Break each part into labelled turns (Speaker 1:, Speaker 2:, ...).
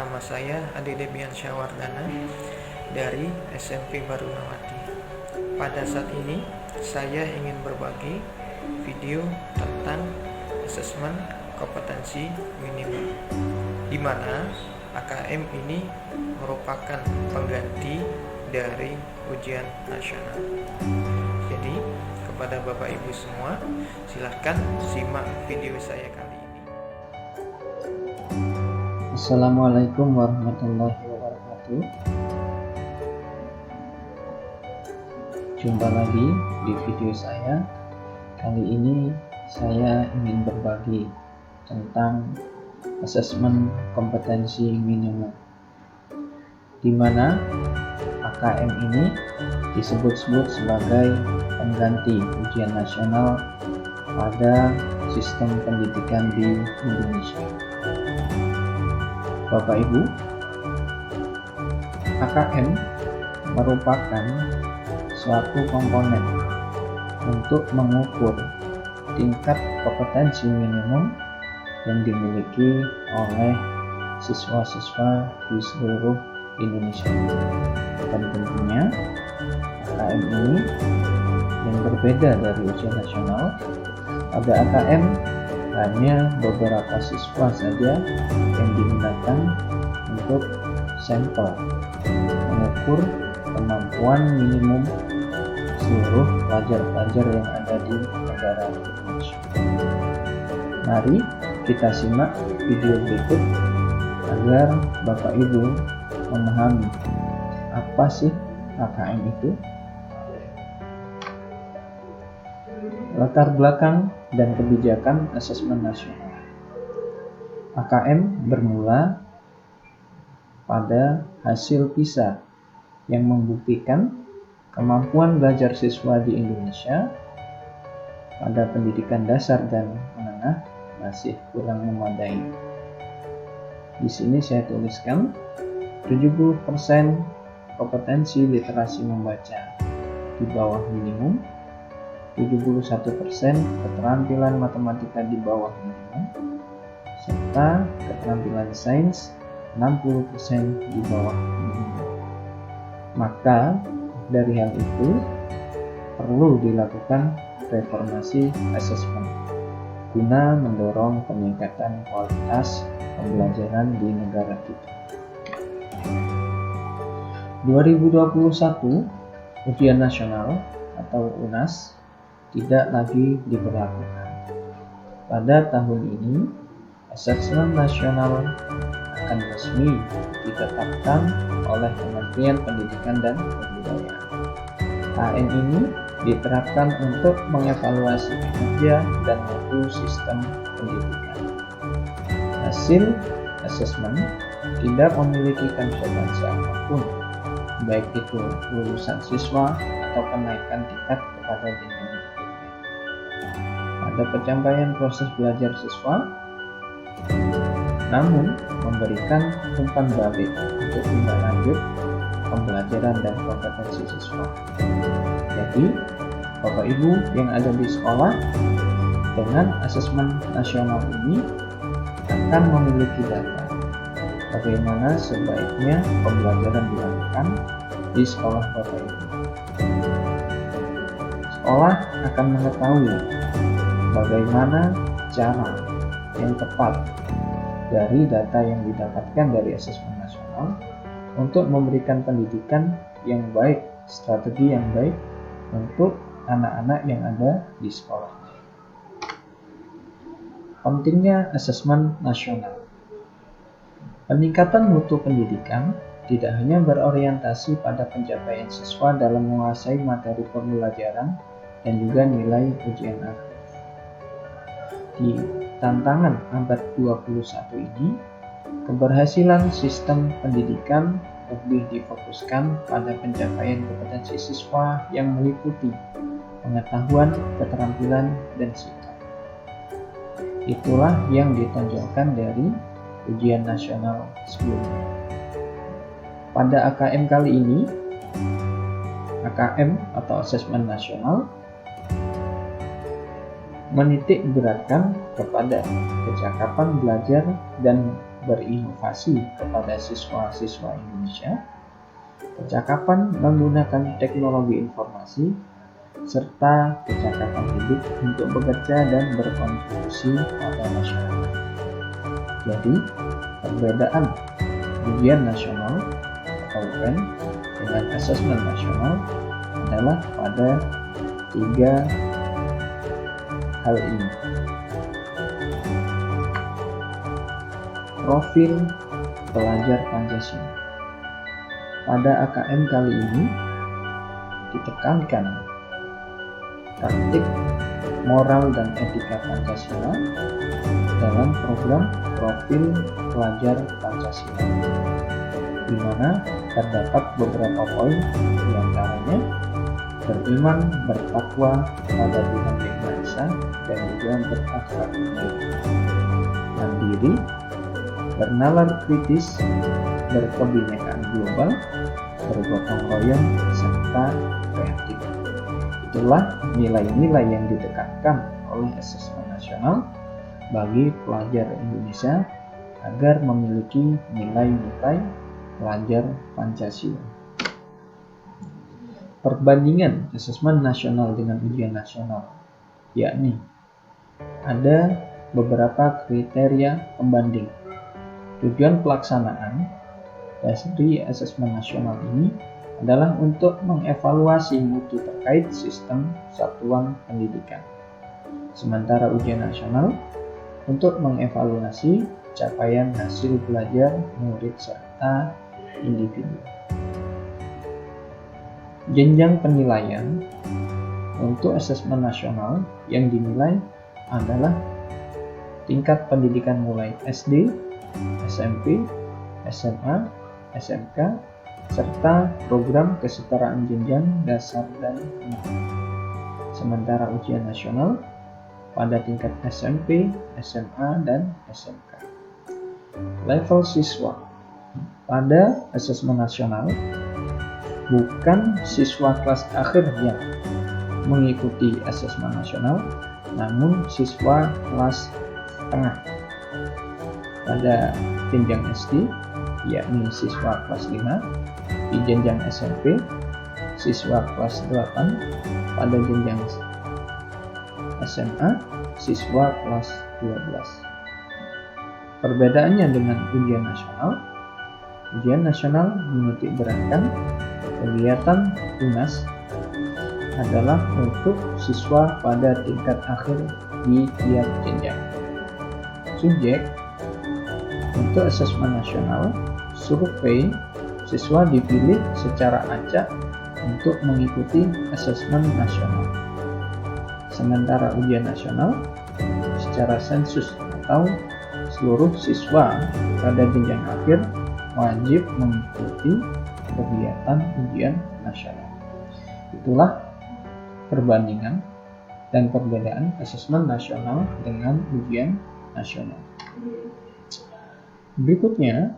Speaker 1: Nama saya Ade Debian Syawardana dari SMP Barunawati. Pada saat ini saya ingin berbagi video tentang asesmen kompetensi minimum, di mana AKM ini merupakan pengganti dari ujian nasional. Jadi kepada Bapak Ibu semua, silahkan simak video saya kali ini.
Speaker 2: Assalamualaikum warahmatullahi wabarakatuh. Jumpa lagi di video saya. Kali ini saya ingin berbagi tentang asesmen kompetensi minimum, di mana AKM ini disebut-sebut sebagai pengganti ujian nasional pada sistem pendidikan di Indonesia. Bapak Ibu, AKM merupakan suatu komponen untuk mengukur tingkat kompetensi minimum yang dimiliki oleh siswa-siswa di seluruh Indonesia. Dan tentunya AKM ini yang berbeda dari ujian nasional. Pada AKM hanya beberapa siswa saja yang digunakan untuk sampel mengukur kemampuan minimum seluruh pelajar-pelajar yang ada di negara Indonesia. Mari kita simak video berikut agar Bapak Ibu memahami apa sih AKM itu. Latar belakang dan kebijakan asesmen nasional. AKM bermula pada hasil PISA yang membuktikan kemampuan belajar siswa di Indonesia pada pendidikan dasar dan menengah masih kurang memadai. Di sini saya tuliskan 70% kompetensi literasi membaca di bawah minimum, 71% keterampilan matematika di bawah minimum, serta keterampilan sains 60% di bawah minimum. Maka dari hal itu perlu dilakukan reformasi asesmen guna mendorong peningkatan kualitas pembelajaran di negara kita. 2021 ujian nasional atau UNAS tidak lagi diberlakukan. Pada tahun ini, asesmen nasional akan resmi ditetapkan oleh Kementerian Pendidikan dan Kebudayaan. AN ini diterapkan untuk mengevaluasi kinerja dan mutu sistem pendidikan. Hasil asesmen tidak memiliki konsekuensi apapun, baik itu lulusan siswa atau kenaikan tingkat kepada jenjang. Pada pencapaian proses belajar siswa, namun memberikan umpan balik untuk tindak lanjut pembelajaran dan kompetensi siswa. Jadi, Bapak Ibu yang ada di sekolah, dengan asesmen nasional ini akan memiliki data bagaimana sebaiknya pembelajaran dilakukan di sekolah Bapak Ibu. Sekolah akan mengetahui bagaimana cara yang tepat dari data yang didapatkan dari asesmen nasional untuk memberikan pendidikan yang baik, strategi yang baik untuk anak-anak yang ada di sekolah. Pentingnya asesmen nasional. Peningkatan mutu pendidikan tidak hanya berorientasi pada pencapaian siswa dalam menguasai materi pembelajaran dan juga nilai ujian akhir. Di tantangan abad 21 ini, keberhasilan sistem pendidikan lebih difokuskan pada pencapaian kompetensi siswa yang meliputi pengetahuan, keterampilan, dan sikap. Itulah yang ditonjolkan dari ujian nasional sebelumnya. Pada AKM kali ini, AKM atau Asesmen Nasional menitik beratkan kepada kecakapan belajar dan berinovasi kepada siswa-siswa Indonesia, kecakapan menggunakan teknologi informasi, serta kecakapan hidup untuk bekerja dan berkontribusi pada masyarakat. Jadi, perbedaan ujian nasional atau UN dengan asesmen nasional adalah pada 3 hal ini. Profil pelajar Pancasila. Pada AKM kali ini ditekankan praktik moral dan etika Pancasila dalam program Profil Pelajar Pancasila, di mana terdapat beberapa poin, diantaranya beriman, bertakwa pada Tuhan Yang Maha Esa, dan juga berakhlak baik, mandiri, bernalar kritis, berkebinekaan global, bergotong royong, serta kreatif. Itulah nilai-nilai yang ditekankan oleh asesmen nasional bagi pelajar Indonesia agar memiliki nilai-nilai pelajar Pancasila. Perbandingan asesmen nasional dengan ujian nasional, yakni ada beberapa kriteria pembanding. Tujuan pelaksanaan dari asesmen nasional ini adalah untuk mengevaluasi mutu terkait sistem satuan pendidikan. Sementara ujian nasional untuk mengevaluasi capaian hasil belajar murid serta individu. Jenjang penilaian untuk asesmen nasional yang dinilai adalah tingkat pendidikan mulai SD, SMP, SMA, SMK, serta program kesetaraan jenjang dasar dan menengah. Sementara ujian nasional pada tingkat SMP, SMA, dan SMK. Level siswa pada asesmen nasional bukan siswa kelas akhir yang mengikuti asesmen nasional, namun siswa kelas tengah pada jenjang SD, yakni siswa kelas 5, di jenjang SMP, siswa kelas 8, pada jenjang SMA, siswa kelas 12. Perbedaannya dengan ujian nasional menitik beratkan kegiatan UNAS adalah untuk siswa pada tingkat akhir di tiap jenjang. Subjek untuk asesmen nasional, survei siswa dipilih secara acak untuk mengikuti asesmen nasional. Sementara ujian nasional secara sensus atau seluruh siswa pada jenjang akhir wajib mengikuti kegiatan ujian nasional. Itulah perbandingan dan perbedaan asesmen nasional dengan ujian nasional. Berikutnya,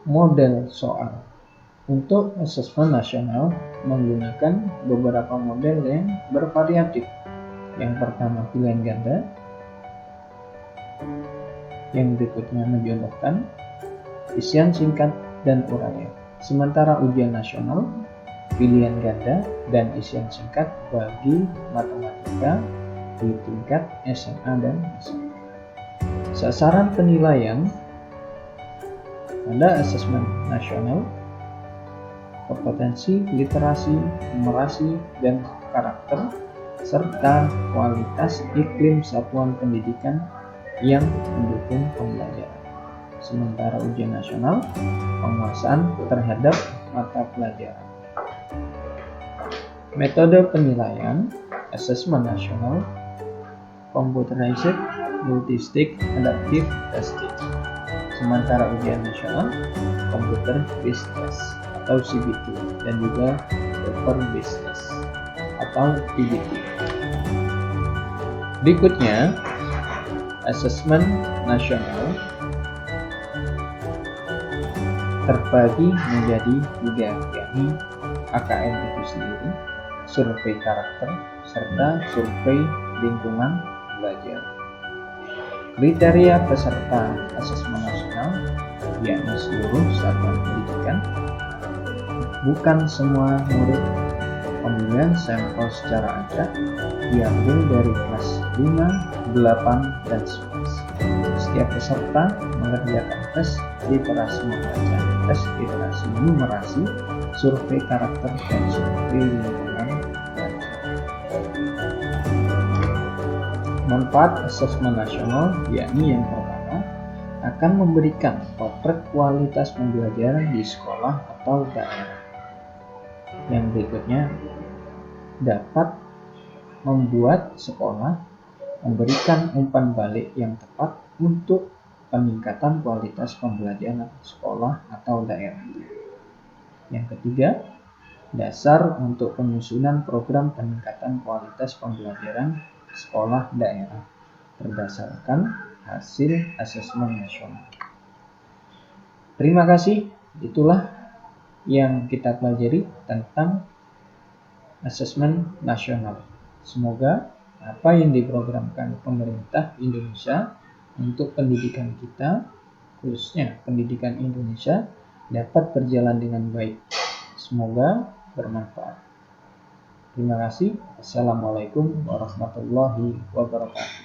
Speaker 2: model soal. Untuk asesmen nasional menggunakan beberapa model yang bervariatif. Yang pertama pilihan ganda, yang berikutnya menjodohkan, isian singkat dan uraian. Sementara ujian nasional pilihan ganda dan isian singkat bagi matematika di tingkat SMA dan SMP. Sasaran penilaian pada asesmen nasional: kompetensi, literasi, numerasi, dan karakter, serta kualitas iklim satuan pendidikan yang mendukung pembelajaran. Sementara ujian nasional, penguasaan terhadap mata pelajaran. Metode penilaian asesmen nasional: computerized multi-stage adaptive testing. Sementara ujian nasional, computer based test atau CBT, dan juga paper based test atau PBT. Berikutnya, asesmen nasional terbagi menjadi 3, yakni AKM itu sendiri, survei karakter, serta survei lingkungan belajar. Kriteria peserta asesmen nasional yakni seluruh satuan pendidikan, bukan semua murid. Pemilihan sampel secara acak diambil dari kelas 5, 8, dan 11. Setiap peserta mengerjakan tes literasi membaca, tes literasi numerasi, survei karakter, dan survei lingkungan belajar. Manfaat asesmen nasional yakni yang pertama, akan memberikan potret kualitas pembelajaran di sekolah atau daerah. Yang berikutnya, dapat membuat sekolah memberikan umpan balik yang tepat untuk peningkatan kualitas pembelajaran sekolah atau daerah. Yang ketiga, dasar untuk penyusunan program peningkatan kualitas pembelajaran sekolah daerah berdasarkan hasil asesmen nasional. Terima kasih, itulah yang kita pelajari tentang asesmen nasional. Semoga apa yang diprogramkan pemerintah Indonesia untuk pendidikan kita, khususnya pendidikan Indonesia, dapat berjalan dengan baik. Semoga bermanfaat. Terima kasih. Assalamualaikum warahmatullahi wabarakatuh.